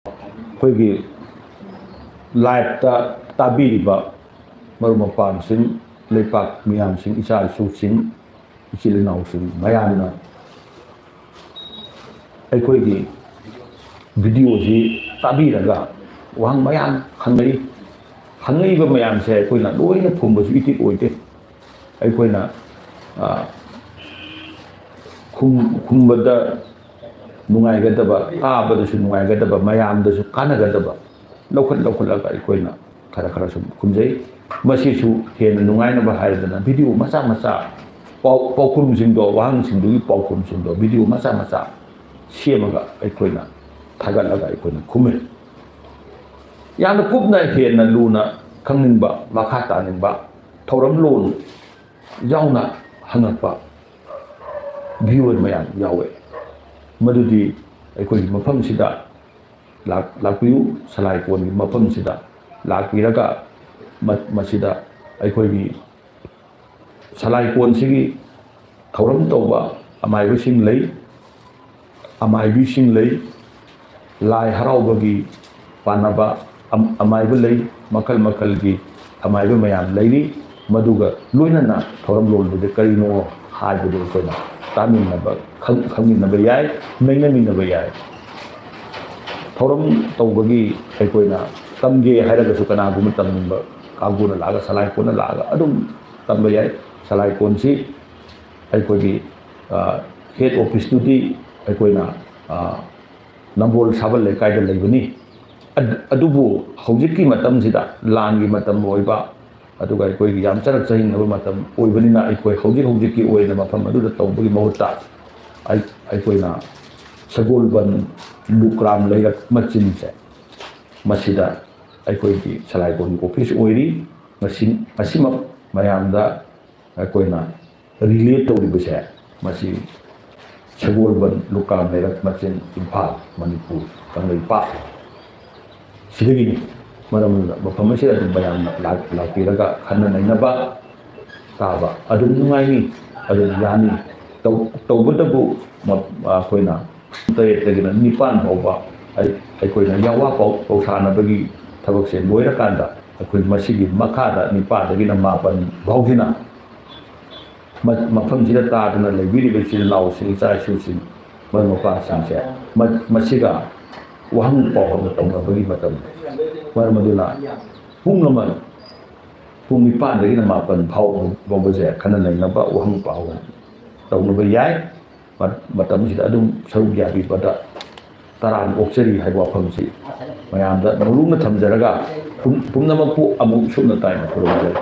ꯑꯩꯈꯣꯏꯒꯤ ꯂꯥꯏꯐꯇ ꯇꯥꯕꯤꯔꯤꯕ ꯃꯔꯨꯞ ꯃꯄꯥꯡꯁꯤꯡ ꯂꯩꯄꯥꯛ ꯃꯤꯌꯥꯝꯁꯤꯡ ꯏꯆꯥ ꯏꯁꯨꯁꯤꯡ ꯏꯆꯤꯜ ꯏꯅꯥꯎꯁꯤꯡ ꯃꯌꯥꯝꯅ ꯑꯩꯈꯣꯏꯒꯤ ꯚꯤꯗꯤꯑꯣꯁꯤ ꯇꯥꯕꯤꯔꯒ ꯋꯥꯍꯪ ꯃꯌꯥꯝ ꯍꯪꯅꯩ ꯍꯪꯉꯛꯏꯕ ꯃꯌꯥꯝꯁꯦ ꯑꯩꯈꯣꯏꯅ ꯂꯣꯏꯅ ꯈꯨꯝꯕꯁꯨ ꯏꯇꯤꯛ ꯑꯣꯏꯗꯦ ꯑꯩꯈꯣꯏꯅ ꯈꯨꯝꯕꯗ ꯅꯨꯡꯉꯥꯏꯒꯗꯕ ꯇꯥꯕꯗꯁꯨ ꯅꯨꯡꯉꯥꯏꯒꯗꯕ ꯃꯌꯥꯝꯗꯁꯨ ꯀꯥꯟꯅꯒꯗꯕ ꯂꯧꯈꯠꯂꯒ ꯑꯩꯈꯣꯏꯅ ꯈꯔ ꯁꯨꯝ ꯈꯨꯝꯖꯩ ꯃꯁꯤꯁꯨ ꯍꯦꯟꯅ ꯅꯨꯡꯉꯥꯏꯅꯕ ꯍꯥꯏꯗꯅ ꯚꯤꯗꯤꯑꯣ ꯃꯆꯥ ꯃꯆꯥ ꯄꯥꯎꯈꯨꯝꯁꯤꯡꯗꯣ ꯋꯥꯍꯪꯁꯤꯡꯗꯨꯒꯤ ꯄꯥꯎꯈꯨꯝꯁꯤꯡꯗꯣ ꯚꯤꯗꯤꯑꯣ ꯃꯆꯥ ꯃꯆꯥ ꯁꯦꯝꯃꯒ ꯑꯩꯈꯣꯏꯅ ꯊꯥꯒꯠꯂꯒ ꯑꯩꯈꯣꯏꯅ ꯈꯨꯝꯃꯤ ꯌꯥꯝꯅ ꯀꯨꯞꯅ ꯍꯦꯟꯅ ꯂꯨꯅ ꯈꯪꯅꯤꯡꯕ ꯃꯈꯥ ꯇꯥꯅꯤꯡꯕ ꯊꯧꯔꯝ ꯂꯣꯟ ꯌꯥꯎꯅ ꯍꯪꯉꯛꯄ ꯚꯤꯌꯨꯋꯔ ꯃꯌꯥꯝ ꯌꯥꯎꯋꯦ ꯃꯗꯨꯗꯤ ꯑꯩꯈꯣꯏꯒꯤ ꯃꯐꯝꯁꯤꯗ ꯂꯥꯛꯄꯤꯌꯨ ꯁꯂꯥꯏꯀꯣꯟꯒꯤ ꯃꯐꯝꯁꯤꯗ ꯂꯥꯛꯄꯤꯔꯒ ꯃꯁꯤꯗ ꯑꯩꯈꯣꯏꯒꯤ ꯁꯂꯥꯏꯀꯣꯟꯁꯤꯒꯤ ꯊꯧꯔꯝ ꯇꯧꯕ ꯑꯃꯥꯏꯕꯁꯤꯡ ꯂꯩ ꯑꯃꯥꯏꯕꯤꯁꯤꯡ ꯂꯩ ꯂꯥꯏ ꯍꯔꯥꯎꯕꯒꯤ ꯄꯥꯟꯅꯕ ꯑꯃꯥꯏꯕ ꯂꯩ ꯃꯈꯜ ꯃꯈꯜꯒꯤ ꯑꯃꯥꯏꯕ ꯃꯌꯥꯝ ꯂꯩꯔꯤ ꯃꯗꯨꯒ ꯂꯣꯏꯅꯅ ꯊꯧꯔꯝ ꯂꯣꯟꯕꯗ ꯀꯔꯤꯅꯣ ꯍꯥꯏꯕꯗꯨ ꯑꯩꯈꯣꯏꯅ ꯇꯥꯃꯤꯟꯅꯕ ꯈꯪꯃꯤꯟꯅꯕ ꯌꯥꯏ ꯅꯩꯅꯃꯤꯟꯅꯕ ꯌꯥꯏ ꯊꯧꯔꯝ ꯇꯧꯕꯒꯤ ꯑꯩꯈꯣꯏꯅ ꯇꯝꯒꯦ ꯍꯥꯏꯔꯒꯁꯨ ꯀꯅꯥꯒꯨꯝꯕ ꯇꯝꯅꯤꯡꯕ ꯀꯥꯡꯕꯨꯅ ꯂꯥꯛꯑꯒ ꯁꯂꯥꯏꯀꯣꯟꯅ ꯂꯥꯛꯑꯒ ꯑꯗꯨꯝ ꯇꯝꯕ ꯌꯥꯏ ꯁꯂꯥꯏꯀꯣꯟꯁꯤ ꯑꯩꯈꯣꯏꯒꯤ ꯍꯦꯗ ꯑꯣꯐꯤꯁꯇꯨꯗꯤ ꯑꯩꯈꯣꯏꯅ ꯅꯝꯕꯣꯜ ꯁꯥꯕꯜ ꯂꯩꯀꯥꯏꯗ ꯂꯩꯕꯅꯤ ꯑꯗꯨꯕు ꯍꯧꯖꯤꯛꯀꯤ ꯃꯇꯝꯁꯤꯗ ꯂꯥꯟꯒꯤ ꯃꯇꯝ ꯑꯣꯏꯕ ꯑꯗꯨꯒ ꯑꯩꯈꯣꯏꯒꯤ ꯌꯥꯝ ꯆꯔꯛ ꯆꯍꯤꯡꯅꯕ ꯃꯇꯝ ꯑꯣꯏꯕꯅꯤꯅ ꯑꯩꯈꯣꯏ ꯍꯧꯖꯤꯛꯀꯤ ꯑꯣꯏꯅ ꯃꯐꯝ ꯑꯗꯨꯗ ꯇꯧꯕꯒꯤ ꯃꯍꯨꯠꯇ ꯑꯩꯈꯣꯏꯅ ꯁꯒꯣꯜꯕꯟ ꯂꯨꯀ꯭ꯔꯥꯝ ꯂꯩꯔꯛ ꯃꯆꯤꯟꯁꯦ ꯃꯁꯤꯗ ꯑꯩꯈꯣꯏꯒꯤ ꯁꯂꯥꯏꯀꯣꯟꯒꯤ ꯑꯣꯐꯤꯁ ꯑꯣꯏꯔꯤ ꯃꯁꯤꯃꯛ ꯃꯌꯥꯝꯗ ꯑꯩꯈꯣꯏꯅ ꯔꯤꯂꯦ ꯇꯧꯔꯤꯕꯁꯦ ꯃꯁꯤ ꯁꯒꯣꯜꯕꯟ ꯂꯨꯀ꯭ꯔꯥꯝ ꯂꯩꯔꯛ ꯃꯆꯤꯟ ꯏꯝꯐꯥꯜ ꯃꯅꯤꯄꯨꯔ ꯀꯪꯂꯩꯄꯥꯛ ꯁꯤꯗꯒꯤꯅꯤ ꯃꯔꯝ ꯑꯗꯨꯅ ꯃꯐꯝ ꯑꯁꯤꯗ ꯑꯗꯨꯝ ꯃꯌꯥꯝꯅ ꯂꯥꯛꯄꯤꯔꯒ ꯈꯟꯅ ꯅꯩꯅꯕ ꯇꯥꯕ ꯑꯗꯨꯝ ꯅꯨꯡꯉꯥꯏꯅꯤ ꯑꯗꯨꯝ ꯌꯥꯅꯤ ꯇꯧꯕꯇꯕꯨ ꯑꯩꯈꯣꯏꯅ 8ꯇꯒꯤꯅ 9 ꯐꯥꯎꯕ ꯑꯩꯈꯣꯏꯅ ꯌꯥꯋꯥ ꯄꯧꯁꯥꯅꯕꯒꯤ ꯊꯕꯛꯁꯦ ꯂꯣꯏꯔꯀꯥꯟꯗ ꯑꯩꯈꯣꯏ ꯃꯁꯤꯒꯤ ꯃꯈꯥꯗ 9ꯗꯒꯤꯅ 10 ꯐꯥꯎꯁꯤꯅ ꯃꯐꯝꯁꯤꯗ ꯇꯥꯗꯨꯅ ꯂꯩꯕꯤꯔꯤꯕ ꯏꯆꯤꯜ ꯏꯅꯥꯎꯁꯤꯡ ꯏꯆꯥ ꯏꯁꯨꯁꯤꯡ ꯃꯔꯨꯞ ꯃꯄꯥꯡꯁꯤꯡꯁꯦ ꯃꯁꯤꯒ ꯋꯥꯍꯪ ꯄꯥꯎꯍꯪ ꯇꯧꯅꯕꯒꯤ ꯃꯇꯝ ꯃꯔꯝ ꯑꯗꯨꯅ ꯄꯨꯡ 9ꯗꯒꯤꯅ 10 ꯐꯥꯎꯕꯁꯦ ꯈꯟꯅ ꯅꯩꯅꯕ ꯋꯥꯍꯪ ꯄꯥꯎꯍꯪ ꯇꯧꯅꯕ ꯌꯥꯏ ꯃꯇꯝꯁꯤꯗ ꯑꯗꯨꯝ ꯁꯔꯨꯛ ꯌꯥꯕꯤꯕꯗ ꯇꯔꯥꯝꯅ ꯑꯣꯛꯆꯔꯤ ꯍꯥꯏꯕ ꯋꯥꯐꯝꯁꯤ ꯃꯌꯥꯝꯗ ꯅꯧꯂꯨꯛꯅ ꯊꯝꯖꯔꯒ ꯄꯨꯝꯅꯃꯛꯄꯨ ꯑꯃꯨꯛ ꯁꯨꯞꯅ ꯇꯥꯏꯅ ꯈꯨꯔꯨꯝꯖꯔꯤ